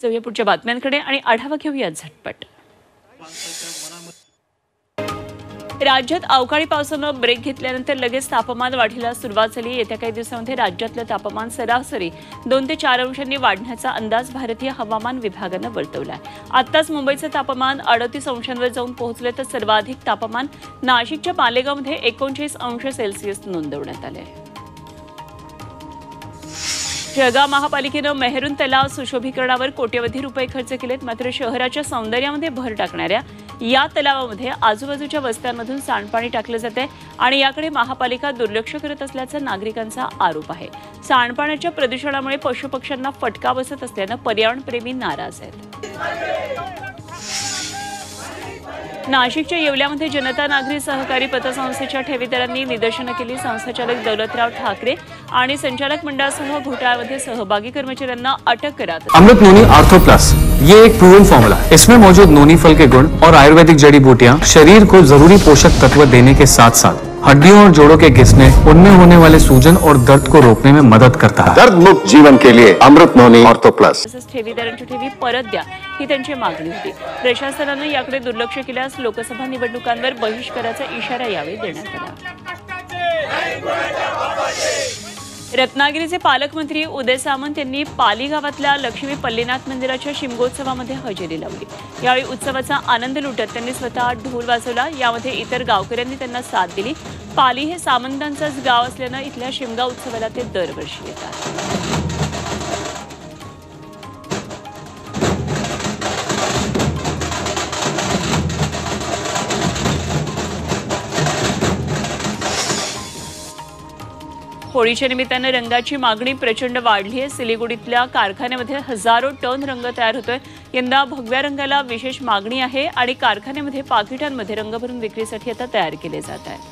जाऊया पुढच्या बातम्यांकडे आणि आढावा घेऊया झटपट। राज्यात अवकाळी पावसानं ब्रेक घेतल्यानंतर लगेच तापमान वाढीला सुरुवात झाली। येत्या काही दिवसांमध्ये राज्यातलं तापमान सरासरी 2 ते 4 अंशांनी वाढण्याचा अंदाज भारतीय हवामान विभागानं वर्तवला आहे। आत्ताच मुंबईचं तापमान 38 अंशांवर जाऊन पोहोचले तर सर्वाधिक तापमान नाशिकच्या मालेगावमध्ये 39 अंश सेल्सिअस नोंदवण्यात आले आहे। जळगाव महापालिकेनं मेहरून तलाव सुशोभीकरणावर कोट्यवधी रुपये खर्च केलेत। मात्र शहराच्या सौंदर्यामध्ये भर टाकणाऱ्या या तलावामध्ये आजूबाजूच्या वस्त्यांमधून सांडपाणी टाकलं जाते आणि याकडे महापालिका दुर्लक्ष करत असल्याचा नागरिकांचा आरोप आहे। सांडपाण्याच्या प्रदूषणामुळे पशुपक्ष्यांना फटका बसत असल्यानं पर्यावरणप्रेमी नाराज आहेत। नाशिकच्या येवल्यामध्ये जनता नागरी सहकारी पतसंस्थेच्या ठेवीदारांनी निदर्शनं केली। संस्थाचालक दौलतराव ठाकरे आणि संचालक मंडळासह घोटाळ्यामध्ये सहभागी कर्मचाऱ्यांना अटक करत अमृत नोनी आर्थो प्लस ये एक प्रूवन फॉर्मूला है। इसमें मौजूद नोनी फल के गुण और आयुर्वेदिक जड़ी बूटियां शरीर को जरूरी पोषक तत्व देने के साथ साथ हड्डियों और जोड़ों के घिसने, उनमें होने वाले सूजन और दर्द को रोकने में मदद करता है। दर्द मुक्त जीवन के लिए अमृत नोनी ऑर्थो प्लस। ठेवीदारांची ठेवी परत द्या ही त्यांची मागणी होती। प्रशासनानं याकडे दुर्लक्ष केल्यास लोकसभा निवडणुकांवर बहिष्काराचा इशारा यावेळी देण्यात आला। रत्नागिरीचे पालकमंत्री उदय सामंत यांनी पाली गावातल्या लक्ष्मी पल्लीनाथ मंदिराच्या शिमगोत्सवामध्ये हजेरी लावली। यावेळी उत्सवाचा आनंद लुटत त्यांनी स्वतः ढोल वाजवला। यामध्ये इतर गावकऱ्यांनी त्यांना साथ दिली। पाली हे सामंतांचंच गाव असल्यानं इथल्या शिमगा उत्सवाला ते दरवर्षी येतात। होळीच्या निमित्तानं रंगाची मागणी प्रचंड वाढली आहे। सिलिगुडीतल्या कारखान्यामध्ये हजारो टन रंग तयार होतोय। यंदा भगव्या रंगाला विशेष मागणी आहे आणि कारखान्यामध्ये पाकिटांमध्ये रंग भरून विक्रीसाठी आता तयार केले जात आहे।